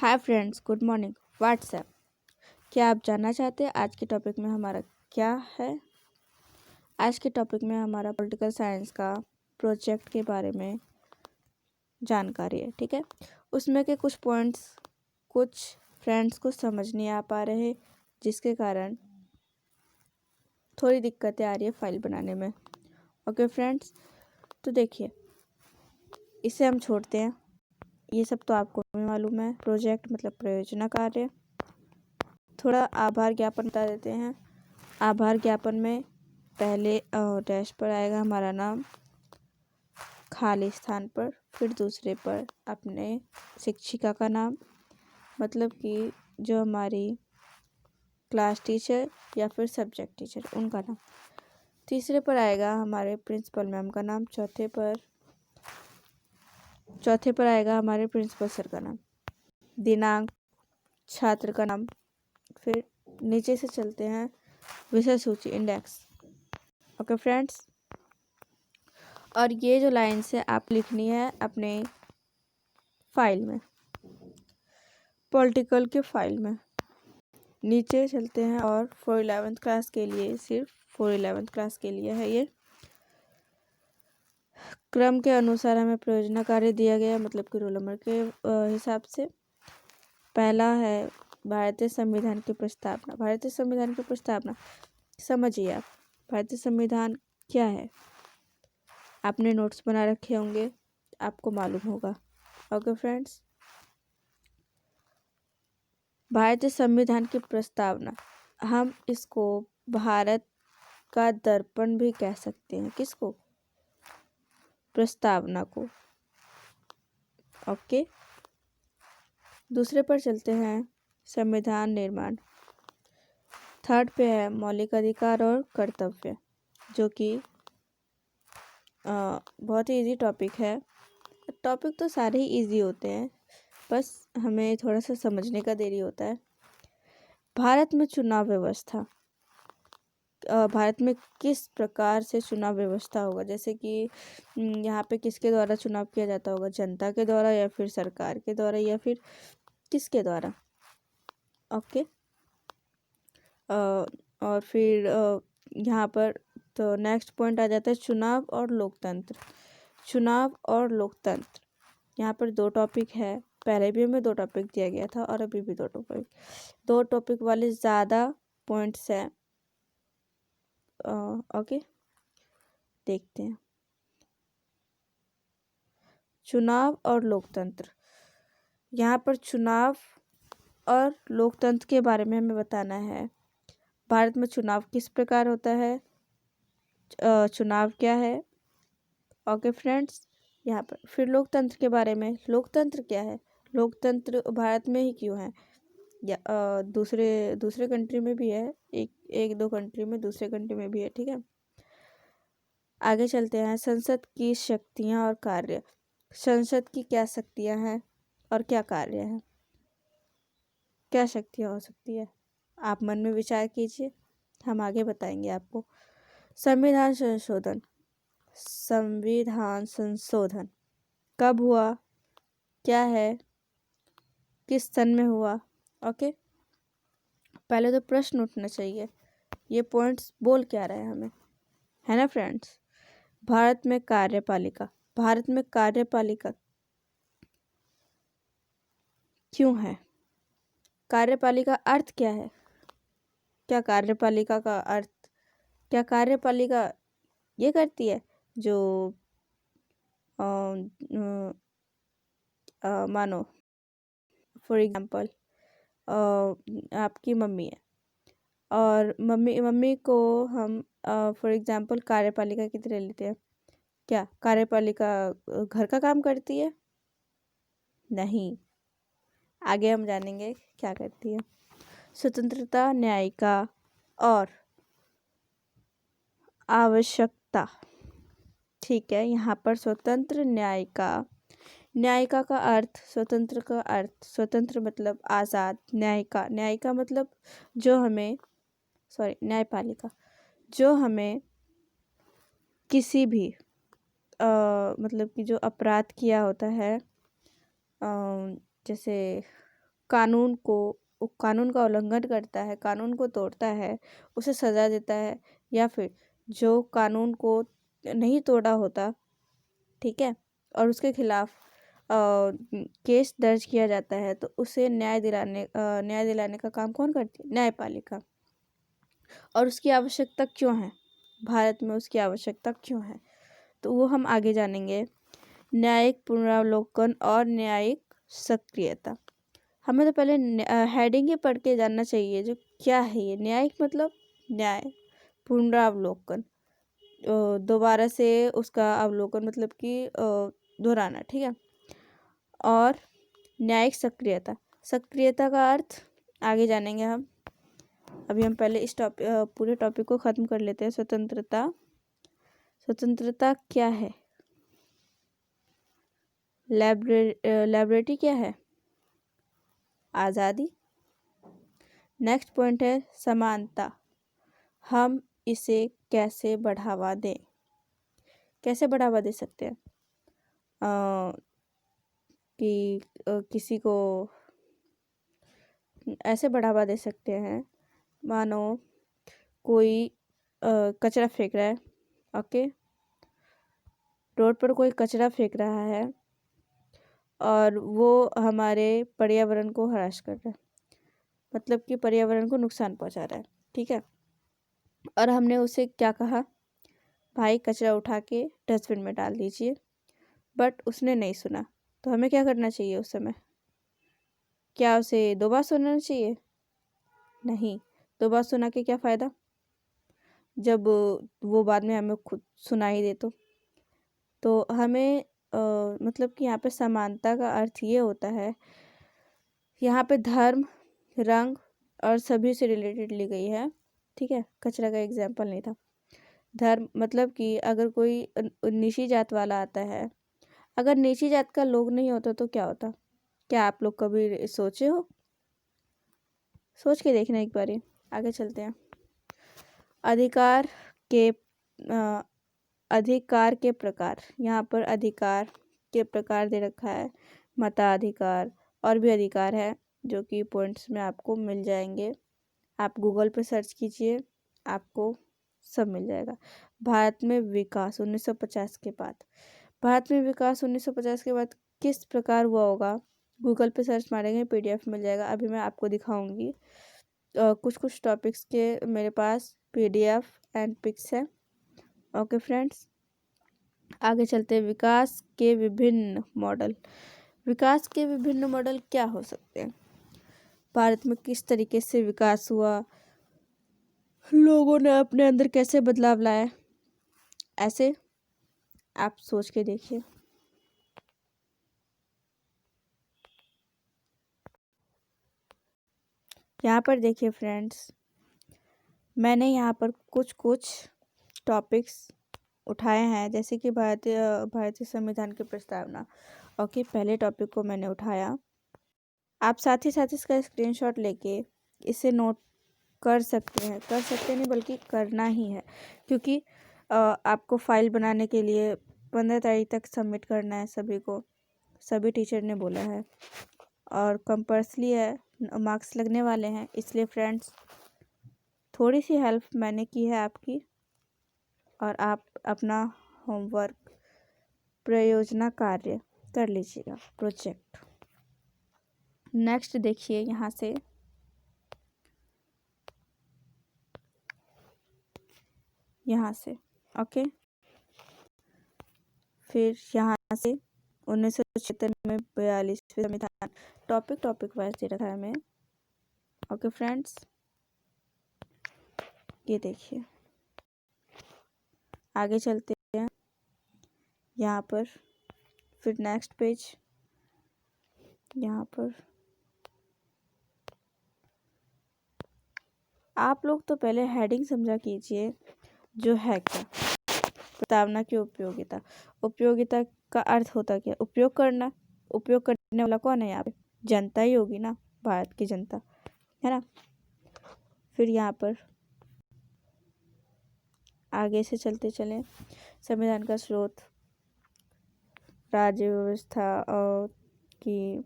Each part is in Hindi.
Hi friends, good morning. WhatsApp. क्या आप जानना चाहते हैं आज के टॉपिक में हमारा क्या है? आज के टॉपिक में हमारा पॉलिटिकल साइंस का प्रोजेक्ट के बारे में जानकारी है। ठीक है, उसमें के कुछ पॉइंट्स कुछ फ्रेंड्स को समझ नहीं आ पा रहे, जिसके कारण थोड़ी दिक्कतें आ रही है फाइल बनाने में। ओके फ्रेंड्स, तो देखिए, इसे हम छोड़ते हैं। ये सब तो आपको भी मालूम है। प्रोजेक्ट मतलब परियोजना कार्य। थोड़ा आभार ज्ञापन बता देते हैं। आभार ज्ञापन में पहले डैश पर आएगा हमारा नाम, खाली स्थान पर, फिर दूसरे पर अपने शिक्षिका का नाम, मतलब कि जो हमारी क्लास टीचर या फिर सब्जेक्ट टीचर उनका नाम। तीसरे पर आएगा हमारे प्रिंसिपल मैम का नाम। चौथे पर आएगा हमारे प्रिंसिपल सर का नाम, दिनांक, छात्र का नाम। फिर नीचे से चलते हैं, विषय सूची, इंडेक्स। ओके फ्रेंड्स, और ये जो लाइन्स है आप लिखनी है अपने फाइल में, पॉलिटिकल के फाइल में। नीचे चलते हैं और फॉर 11th क्लास के लिए, सिर्फ फॉर 11th क्लास के लिए है ये। क्रम के अनुसार हमें परियोजना कार्य दिया गया, मतलब कि रोल नंबर के हिसाब से। पहला है भारतीय संविधान की प्रस्तावना। भारतीय संविधान की प्रस्तावना समझिए आप। भारतीय संविधान क्या है? आपने नोट्स बना रखे होंगे, आपको मालूम होगा। ओके फ्रेंड्स, भारतीय संविधान की प्रस्तावना, हम इसको भारत का दर्पण भी कह सकते हैं। किसको? प्रस्तावना को। ओके, दूसरे पर चलते हैं, संविधान निर्माण। थर्ड पे है मौलिक अधिकार और कर्तव्य, जो कि बहुत ही इजी टॉपिक है। टॉपिक तो सारे ही इजी होते हैं, बस हमें थोड़ा सा समझने का देरी होता है। भारत में चुनाव व्यवस्था, भारत में किस प्रकार से चुनाव व्यवस्था होगा, जैसे कि यहाँ पे किसके द्वारा चुनाव किया जाता होगा, जनता के द्वारा या फिर सरकार के द्वारा या फिर किसके द्वारा? ओके, और फिर यहाँ पर तो नेक्स्ट पॉइंट आ जाता है चुनाव और लोकतंत्र। चुनाव और लोकतंत्र, यहाँ पर दो टॉपिक है। पहले भी हमें दो टॉपिक दिया गया था और अभी भी दो टॉपिक वाले ज़्यादा पॉइंट्स हैं। ओके, देखते हैं। चुनाव और लोकतंत्र, यहाँ पर चुनाव और लोकतंत्र के बारे में हमें बताना है। भारत में चुनाव किस प्रकार होता है, चुनाव क्या है। ओके फ्रेंड्स, यहाँ पर फिर लोकतंत्र के बारे में। लोकतंत्र क्या है? लोकतंत्र भारत में ही क्यों है, या दूसरे कंट्री में भी है, एक दो कंट्री में, दूसरे कंट्री में भी है। ठीक है, आगे चलते हैं। संसद की शक्तियाँ और कार्य। संसद की क्या शक्तियाँ हैं और क्या कार्य हैं? क्या शक्तियाँ हो सकती है, आप मन में विचार कीजिए, हम आगे बताएंगे आपको। संविधान संशोधन। संविधान संशोधन कब हुआ, क्या है, किस सन में हुआ? ओके, पहले तो प्रश्न उठना चाहिए, ये पॉइंट्स बोल क्या रहे हैं हमें, है ना फ्रेंड्स। भारत में कार्यपालिका। भारत में कार्यपालिका क्यों है? कार्यपालिका अर्थ क्या है? क्या कार्यपालिका का अर्थ, क्या कार्यपालिका ये करती है जो मानो फॉर एग्जांपल आपकी मम्मी है और मम्मी को हम फॉर एग्जांपल कार्यपालिका की तरह लेते हैं। क्या कार्यपालिका घर का काम करती है? नहीं, आगे हम जानेंगे क्या करती है। स्वतंत्रता, न्यायिका और आवश्यकता। ठीक है, यहाँ पर स्वतंत्र, न्यायिका का अर्थ, स्वतंत्र का अर्थ, स्वतंत्र मतलब आज़ाद, न्यायिका मतलब जो हमें, न्यायपालिका जो हमें किसी भी मतलब कि जो अपराध किया होता है, जैसे कानून का उल्लंघन करता है, कानून को तोड़ता है, उसे सज़ा देता है, या फिर जो कानून को नहीं तोड़ा होता, ठीक है, और उसके खिलाफ केस दर्ज किया जाता है, तो उसे न्याय दिलाने का काम कौन करती है? न्यायपालिका। और उसकी आवश्यकता क्यों है? भारत में उसकी आवश्यकता क्यों है, तो वो हम आगे जानेंगे। न्यायिक पुनरावलोकन और न्यायिक सक्रियता। हमें तो पहले हेडिंग ही पढ़ के जानना चाहिए जो क्या है ये। न्यायिक मतलब न्याय, पुनरावलोकन दोबारा से उसका अवलोकन मतलब कि दोहराना, ठीक है। और न्यायिक सक्रियता का अर्थ आगे जानेंगे हम। अभी हम पहले इस पूरे टॉपिक को ख़त्म कर लेते हैं। स्वतंत्रता क्या है? लाइब्रेरी क्या है? आज़ादी। नेक्स्ट पॉइंट है समानता। हम इसे कैसे बढ़ावा दें? कैसे बढ़ावा दे सकते हैं? कि किसी को ऐसे बढ़ावा दे सकते हैं, मानो कोई कचरा फेंक रहा है, ओके, रोड पर कोई कचरा फेंक रहा है और वो हमारे पर्यावरण को हरास कर रहा है, मतलब कि पर्यावरण को नुकसान पहुंचा रहा है, ठीक है। और हमने उसे क्या कहा? भाई कचरा उठा के डस्टबिन में डाल दीजिए, बट उसने नहीं सुना। तो हमें क्या करना चाहिए उस समय? क्या उसे 2 बार सुनना चाहिए? नहीं। 2 बार सुना के क्या फ़ायदा, जब वो बाद में हमें खुद सुनाई दे तो हमें मतलब कि यहाँ पे समानता का अर्थ ये होता है, यहाँ पे धर्म, रंग और सभी से रिलेटेड ली गई है, ठीक है। कचरा का एग्जाम्पल नहीं था। धर्म मतलब कि अगर कोई नीची जात वाला आता है, अगर नीची जात का लोग नहीं होता तो क्या होता? क्या आप लोग कभी सोचे हो? सोच के देखना एक बारी। आगे चलते हैं। अधिकार के प्रकार। यहाँ पर अधिकार के प्रकार दे रखा है, मताधिकार और भी अधिकार है, जो कि पॉइंट्स में आपको मिल जाएंगे। आप गूगल पे सर्च कीजिए, आपको सब मिल जाएगा। भारत में विकास 1950 के बाद। भारत में विकास 1950 के बाद किस प्रकार हुआ होगा? गूगल पे सर्च मारेंगे, PDF मिल जाएगा। अभी मैं आपको दिखाऊंगी कुछ टॉपिक्स के मेरे पास PDF एंड पिक्स है। ओके फ्रेंड्स, आगे चलते हैं। विकास के विभिन्न मॉडल। विकास के विभिन्न मॉडल क्या हो सकते हैं? भारत में किस तरीके से विकास हुआ, लोगों ने अपने अंदर कैसे बदलाव लाया, ऐसे आप सोच के देखिए। यहाँ पर देखिए फ्रेंड्स, मैंने यहाँ पर कुछ टॉपिक्स उठाए हैं, जैसे कि भारतीय संविधान की प्रस्तावना। ओके, पहले टॉपिक को मैंने उठाया। आप साथ ही इसका स्क्रीनशॉट लेके इसे नोट कर सकते हैं नहीं बल्कि करना ही है, क्योंकि आपको फाइल बनाने के लिए 15 तारीख तक सबमिट करना है सभी को, सभी टीचर ने बोला है, और कंपल्सरी है, मार्क्स लगने वाले हैं। इसलिए फ्रेंड्स, थोड़ी सी हेल्प मैंने की है आपकी, और आप अपना होमवर्क, प्रयोजना कार्य कर लीजिएगा, प्रोजेक्ट। नेक्स्ट देखिए यहाँ से, ओके, फिर यहाँ से 1976 में 42वें संविधान। टॉपिक वाइज दे रखा है हमें। ओके फ्रेंड्स, ये देखिए, आगे चलते हैं। यहाँ पर फिर नेक्स्ट पेज, यहाँ पर आप लोग तो पहले हेडिंग समझा कीजिए, जो है क्या प्रस्तावना की उपयोगिता का अर्थ होता क्या? उपयोग करना। उपयोग करने वाला कौन है यहाँ पे? जनता ही होगी ना, भारत की जनता, है ना। फिर यहाँ पर आगे से चलते चलें। संविधान का स्रोत, राज्य व्यवस्था की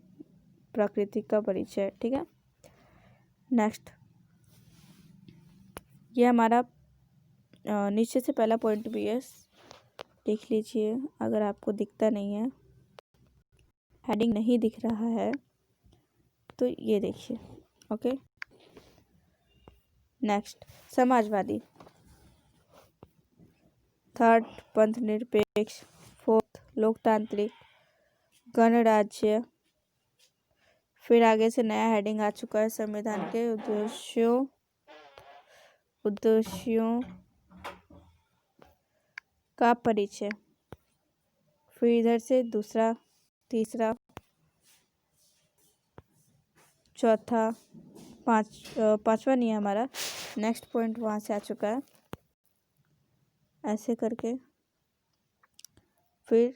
प्रकृति का परिचय। ठीक है, नेक्स्ट, ये हमारा नीचे से पहला पॉइंट भी है, देख लीजिए। अगर आपको दिखता नहीं है, हेडिंग नहीं दिख रहा है, तो ये देखिए। Okay, next, Samajwadi. थर्ड, पंथ निरपेक्ष। फोर्थ, लोकतांत्रिक, गणराज्य। फिर आगे से नया हेडिंग आ चुका है, संविधान के उद्देश्यों का परिचय। फिर इधर से दूसरा, तीसरा, चौथा, पांचवा नहीं है हमारा, नेक्स्ट पॉइंट वहाँ से आ चुका है, ऐसे करके। फिर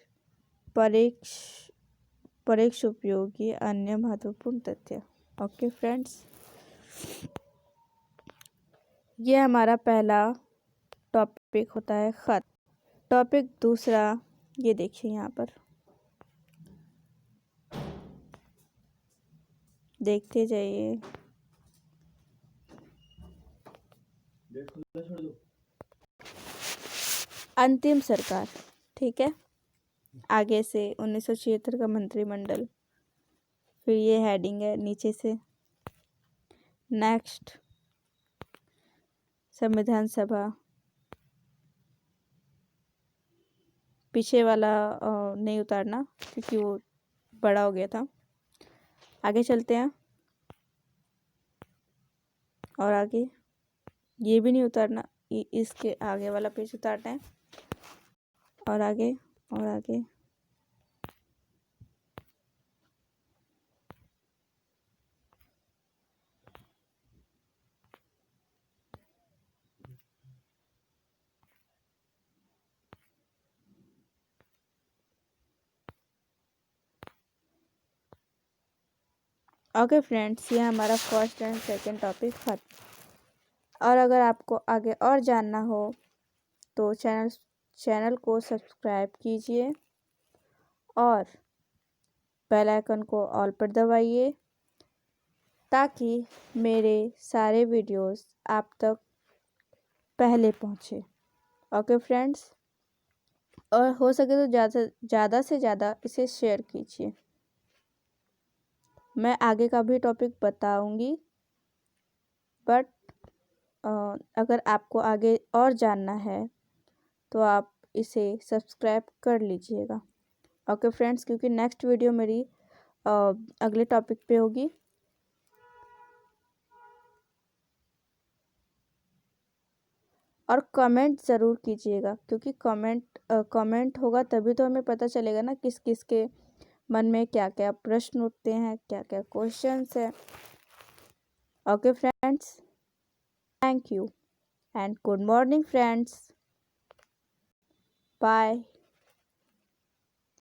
परोक्ष उपयोगी अन्य महत्वपूर्ण तथ्य। ओके फ्रेंड्स, ये हमारा पहला टॉपिक होता है खत। टॉपिक दूसरा, ये देखिए यहाँ पर, देखते जाइए। अंतिम सरकार। ठीक है, आगे से 1976 का मंत्रिमंडल। फिर ये हेडिंग है नीचे से। नेक्स्ट, संविधान सभा। पीछे वाला नहीं उतारना क्योंकि वो बड़ा हो गया था। आगे चलते हैं, और आगे ये भी नहीं उतारना, इसके आगे वाला पेज उतारना है, और आगे और आगे। ओके फ्रेंड्स, ये हमारा फर्स्ट एंड सेकंड टॉपिक खत्म। और अगर आपको आगे और जानना हो तो चैनल को सब्सक्राइब कीजिए और बेल आइकन को ऑल पर दबाइए, ताकि मेरे सारे वीडियोस आप तक पहले पहुँचे। ओके फ्रेंड्स, और हो सके तो ज़्यादा से ज़्यादा इसे शेयर कीजिए। मैं आगे का भी टॉपिक बताऊंगी, बट अगर आपको आगे और जानना है तो आप इसे सब्सक्राइब कर लीजिएगा। ओके फ्रेंड्स, क्योंकि नेक्स्ट वीडियो मेरी अगले टॉपिक पे होगी। और कमेंट ज़रूर कीजिएगा, क्योंकि कमेंट होगा तभी तो हमें पता चलेगा ना किस किस के मन में क्या क्या प्रश्न उठते हैं, क्या क्या क्वेश्चंस है। Okay friends, thank you and good morning friends, bye.